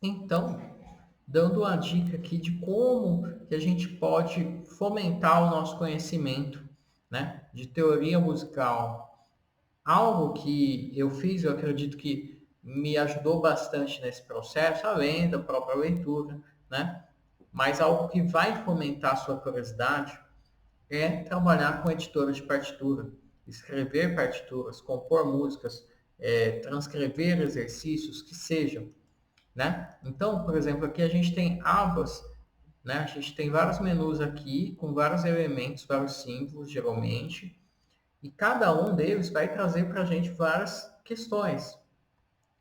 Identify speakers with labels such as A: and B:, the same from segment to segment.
A: Então, dando uma dica aqui de como que a gente pode fomentar o nosso conhecimento, né, de teoria musical. Algo que eu fiz, eu acredito que me ajudou bastante nesse processo, além da própria leitura, né? Mas algo que vai fomentar a sua curiosidade é trabalhar com editora de partitura, escrever partituras, compor músicas, transcrever exercícios que sejam, né? Então, por exemplo, aqui a gente tem abas, né? A gente tem vários menus aqui com vários elementos, vários símbolos, geralmente, e cada um deles vai trazer para a gente várias questões,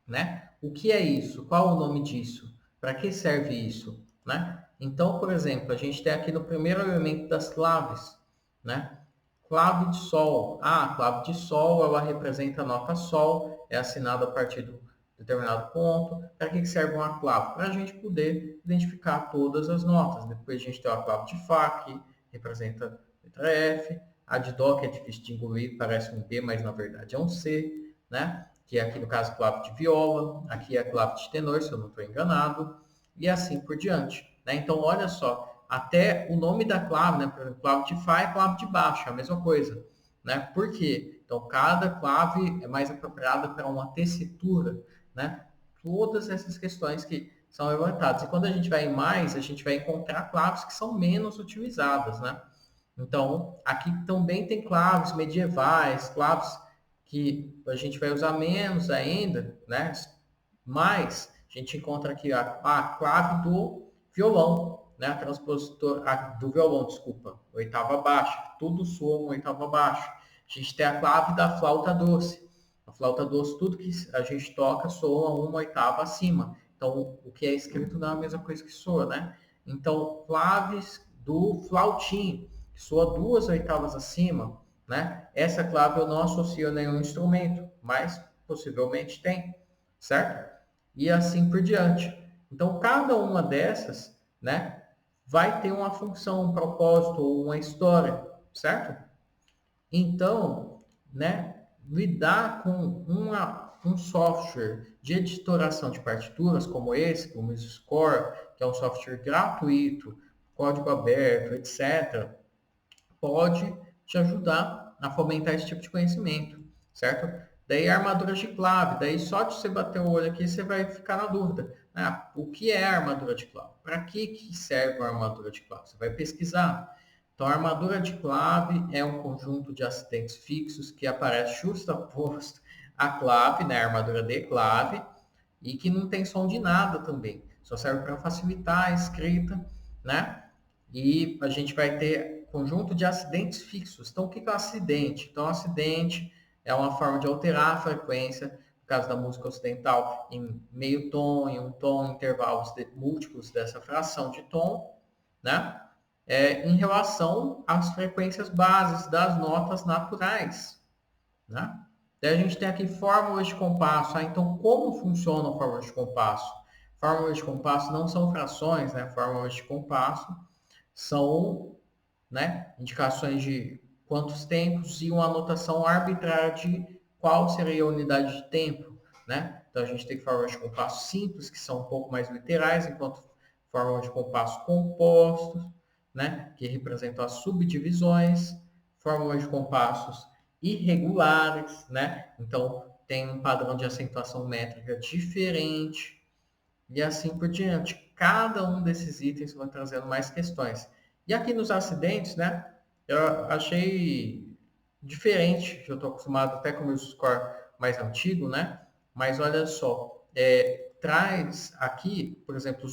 A: né? O que é isso? Qual o nome disso? Para que serve isso, né? Então, por exemplo, a gente tem aqui no primeiro elemento das claves, né? Clave de sol. Ah, a clave de sol, ela representa a nota sol, é assinada a partir de um determinado ponto. Para que serve uma clave? Para a gente poder identificar todas as notas. Depois a gente tem a clave de Fá, que representa a letra F. A de Dó, que é difícil de engolir, parece um B, mas na verdade é um C, né? Que é aqui no caso clave de viola, aqui é a clave de tenor, se eu não estou enganado, e assim por diante, né? Então, olha só, até o nome da clave, né? Por exemplo, clave de Fá e clave de baixo, é a mesma coisa, né? Por quê? Então, cada clave é mais apropriada para uma tessitura, né? Todas essas questões que são levantadas. E quando a gente vai em mais, a gente vai encontrar claves que são menos utilizadas, né? Então, aqui também tem claves medievais, claves que a gente vai usar menos ainda, né? Mas a gente encontra aqui a clave do violão, né? A transpositor do violão, desculpa, oitava baixa, tudo soa uma oitava baixa. A gente tem a clave da flauta doce. A flauta doce, tudo que a gente toca soa uma oitava acima. Então, o que é escrito não é a mesma coisa que soa, né? Então, claves do flautim, que soa duas oitavas acima, né? Essa clave eu não associo a nenhum instrumento, mas possivelmente tem, certo? E assim por diante. Então, cada uma dessas, né, vai ter uma função, um propósito ou uma história, certo? Então, né, lidar com um software de editoração de partituras como esse, como o Score, que é um software gratuito, código aberto, etc., pode te ajudar a fomentar esse tipo de conhecimento, certo? Daí armaduras de clave, daí só de você bater o olho aqui você vai ficar na dúvida. Ah, o que é a armadura de clave? Para que serve a armadura de clave? Você vai pesquisar. Então, a armadura de clave é um conjunto de acidentes fixos que aparece justaposto à clave, né, a armadura de clave, e que não tem som de nada também. Só serve para facilitar a escrita, né? E a gente vai ter conjunto de acidentes fixos. Então, o que é um acidente? Então, um acidente é uma forma de alterar a frequência, no caso da música ocidental, em meio tom, em um tom, em intervalos múltiplos dessa fração de tom, né? Em relação às frequências bases das notas naturais, né? Daí a gente tem aqui fórmulas de compasso. Ah, então, como funcionam fórmulas de compasso? Fórmulas de compasso não são frações, né? Fórmulas de compasso são, né, indicações de quantos tempos e uma anotação arbitrária de qual seria a unidade de tempo, né? Então a gente tem fórmulas de compasso simples, que são um pouco mais literais, enquanto fórmulas de compasso compostos, né, que representam as subdivisões, fórmulas de compassos irregulares, né? Então tem um padrão de acentuação métrica diferente e assim por diante. Cada um desses itens vai trazendo mais questões. E aqui nos acidentes, né? Eu achei diferente, eu estou acostumado até com o meu score mais antigo, né? Mas olha só, traz aqui, por exemplo,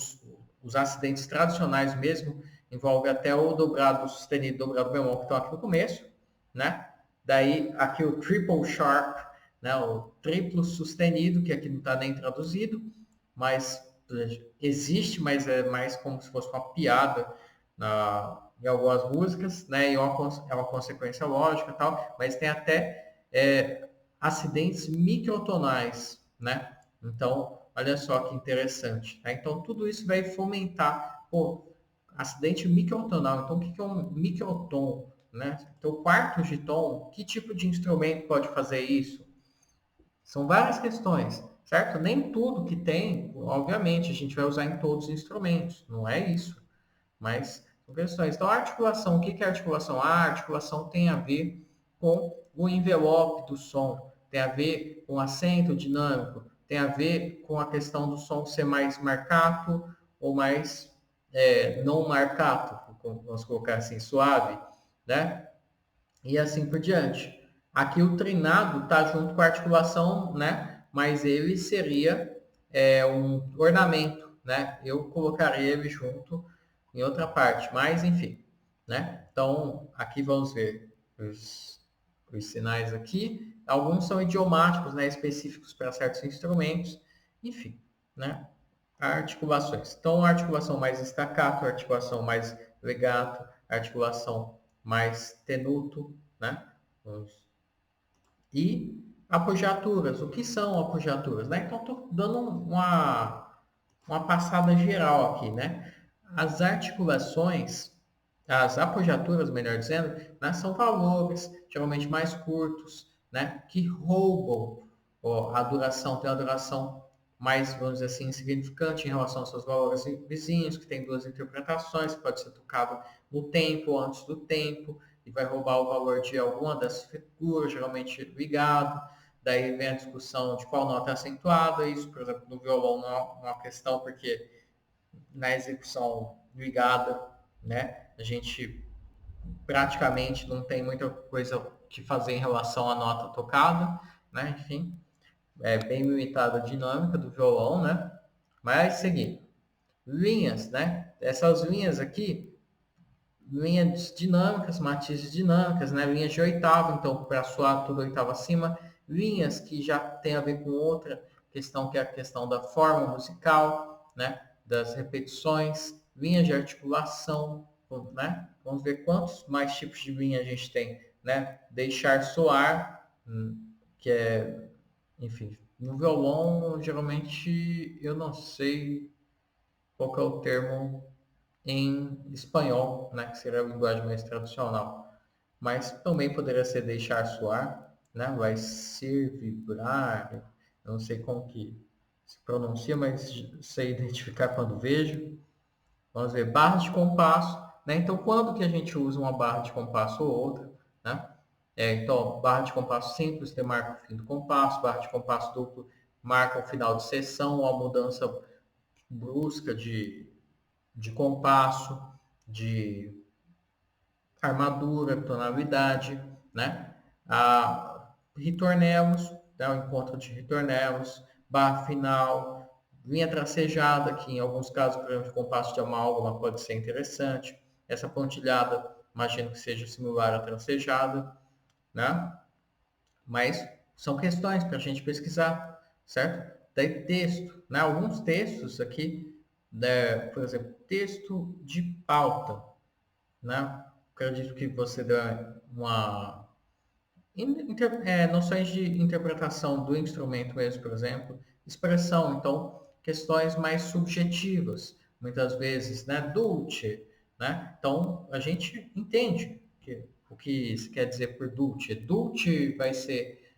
A: os acidentes tradicionais mesmo, envolve até o dobrado sustenido, dobrado bemol, que estão aqui no começo, né? Daí aqui o triple sharp, né? O triplo sustenido, que aqui não está nem traduzido, mas existe, mas é mais como se fosse uma piada em algumas músicas, né? E é uma consequência lógica e tal, mas tem até acidentes microtonais, né? Então, olha só que interessante. Tá? Então, tudo isso vai fomentar, pô, acidente microtonal. Então, o que é um microtom? Né? Então, quartos de tom, que tipo de instrumento pode fazer isso? São várias questões, certo? Nem tudo que tem, obviamente, a gente vai usar em todos os instrumentos, não é isso, mas são questões. Então, a articulação, o que é articulação? A articulação tem a ver com o envelope do som, tem a ver com o acento dinâmico, tem a ver com a questão do som ser mais marcato ou mais não marcato, vamos colocar assim, suave, né? E assim por diante. Aqui o treinado está junto com a articulação, né? Mas ele seria um ornamento, né? Eu colocaria ele junto em outra parte, mas enfim, né? Então, aqui vamos ver os sinais aqui. Alguns são idiomáticos, né? Específicos para certos instrumentos, enfim, né? Articulações. Então, a articulação mais staccato, a articulação mais legato, a articulação mais tenuto, né? E apogiaturas. O que são apogiaturas, né? Então, estou dando uma passada geral aqui, né? As articulações, as apogiaturas, melhor dizendo, né, são valores geralmente mais curtos, né? Que roubam a duração, tem uma duração mais, vamos dizer assim, insignificante em relação aos seus valores vizinhos, que tem duas interpretações, pode ser tocado no tempo ou antes do tempo, e vai roubar o valor de alguma das figuras, geralmente ligado. Daí vem a discussão de qual nota é acentuada. Isso, por exemplo, no violão não é uma questão, porque na execução ligada, né, a gente praticamente não tem muita coisa que fazer em relação à nota tocada, né, enfim, é bem limitada a dinâmica do violão, né, mas seguindo. Linhas, né, essas linhas aqui, linhas dinâmicas, matizes dinâmicas, né? Linhas de oitava, então para soar tudo oitava acima, linhas que já tem a ver com outra questão, que é a questão da forma musical, né? Das repetições, linhas de articulação, né? Vamos ver quantos mais tipos de linha a gente tem, né? Deixar soar, que é, enfim, no violão, geralmente eu não sei qual que é o termo em espanhol, né, que seria a linguagem mais tradicional. Mas também poderia ser deixar soar, né, vai ser vibrar, eu não sei como que se pronuncia, mas sei identificar quando vejo. Vamos ver, barra de compasso, né? Então, quando que a gente usa uma barra de compasso ou outra, né? Então, barra de compasso simples demarca o fim do compasso, barra de compasso duplo marca o final de sessão, uma mudança brusca de compasso, de armadura, tonalidade, né? Ritornelos, né? O encontro de ritornelos, barra final, linha tracejada, que em alguns casos, por exemplo, de compasso de amálgama pode ser interessante. Essa pontilhada, imagino que seja similar à tracejada, né? Mas são questões para a gente pesquisar, certo? Daí texto, né? Alguns textos aqui, né? Por exemplo, texto de pauta, né? Acredito que você deu uma noções de interpretação do instrumento mesmo, por exemplo, expressão, então questões mais subjetivas, muitas vezes, né? Dulce, né? Então a gente entende o que se quer dizer por dulce. Dulce vai ser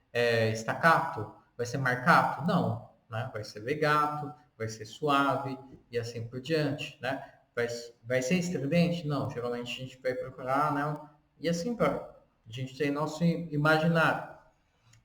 A: staccato, vai ser marcato? Não, né? Vai ser legato, vai ser suave e assim por diante, né? Vai ser estridente? Não, geralmente a gente vai procurar, né? E assim vai. A gente tem nosso imaginário.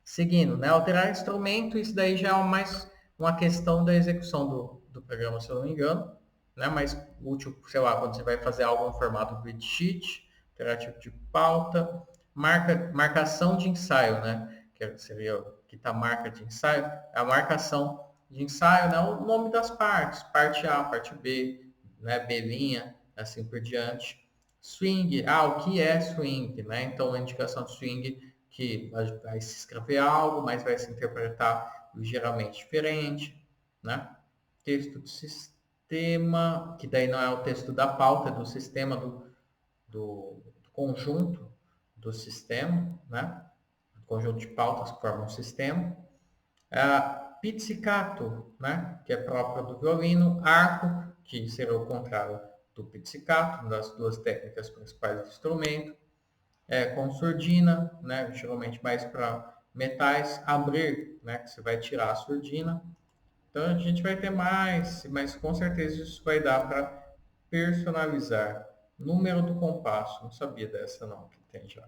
A: Seguindo, né? Alterar instrumento, isso daí já é mais uma questão da execução do programa, se eu não me engano, né? Mais útil, sei lá, quando você vai fazer algo no formato grid sheet, alterar tipo de pauta, marcação de ensaio, né? Que seria que tá marca de ensaio, é a marcação de ensaio, né? O nome das partes, parte A, parte B, né? B', assim por diante. Swing, o que é swing, né? Então, a indicação de swing que vai se escrever algo, mas vai se interpretar ligeiramente diferente, né? Texto do sistema, que daí não é o texto da pauta, é do sistema, do conjunto do sistema, né? O conjunto de pautas que formam um sistema. Pizzicato, né? Que é próprio do violino. Arco, que será o contrário do pizzicato, uma das duas técnicas principais do instrumento. Com surdina, né? Geralmente mais para metais abrir, né? Que você vai tirar a surdina. Então a gente vai ter mais, mas com certeza isso vai dar para personalizar. Número do compasso, não sabia dessa não, que tem já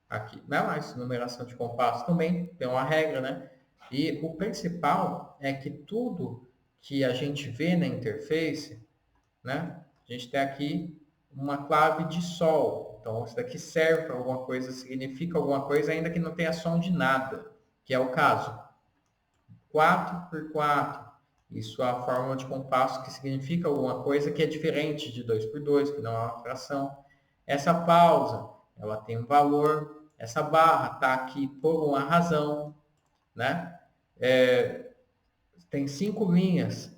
A: aqui. Não, mas numeração de compasso também tem uma regra, né? E o principal é que tudo que a gente vê na interface, né? A gente tem aqui uma clave de sol. Então, isso daqui serve para alguma coisa, significa alguma coisa, ainda que não tenha som de nada, que é o caso. 4 por 4. Isso é a fórmula de compasso que significa alguma coisa que é diferente de 2 por 2, que não é uma fração. Essa pausa, ela tem um valor. Essa barra está aqui por uma razão, né? Tem 5 linhas,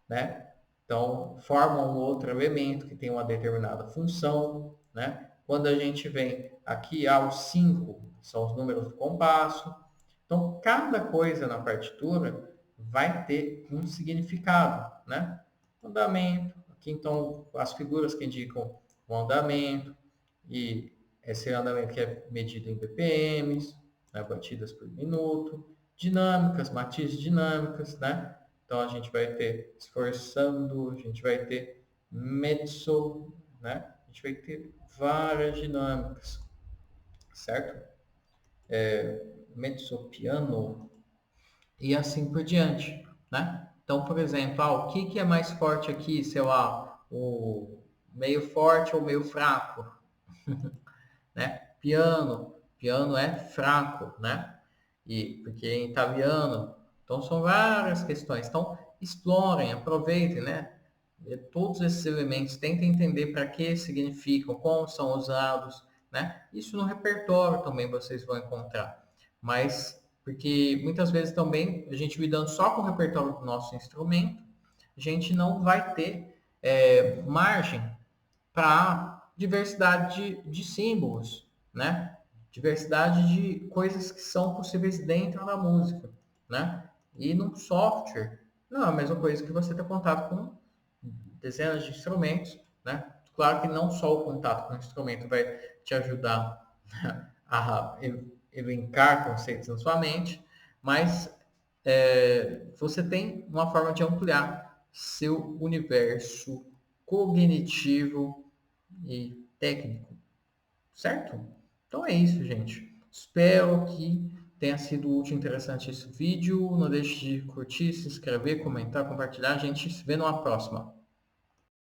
A: né? Então, formam um outro elemento que tem uma determinada função, né? Quando a gente vem aqui aos 5, são os números do compasso. Então, cada coisa na partitura vai ter um significado, né? Andamento, aqui então as figuras que indicam o andamento, e esse andamento que é medido em BPMs, né? Batidas por minuto, dinâmicas, matizes dinâmicas, né? Então a gente vai ter esforçando, a gente vai ter mezzo, né? A gente vai ter várias dinâmicas, certo? Mezzo piano e assim por diante, né? Então, por exemplo, o que é mais forte aqui, sei lá, o meio forte ou meio fraco, né? Piano é fraco, né? E porque em italiano, então são várias questões. Então, explorem, aproveitem, né? Todos esses elementos, tentem entender para que significam, como são usados, né? Isso no repertório também vocês vão encontrar. Mas, porque muitas vezes também, a gente lidando só com o repertório do nosso instrumento, a gente não vai ter margem para diversidade de símbolos, né? Diversidade de coisas que são possíveis dentro da música, né? E num software, não é a mesma coisa que você ter contato com dezenas de instrumentos, né? Claro que não só o contato com o instrumento vai te ajudar a elencar conceitos na sua mente, mas você tem uma forma de ampliar seu universo cognitivo e técnico, certo? Então é isso, gente. Espero que tenha sido útil e interessante esse vídeo. Não deixe de curtir, se inscrever, comentar, compartilhar. A gente se vê numa próxima.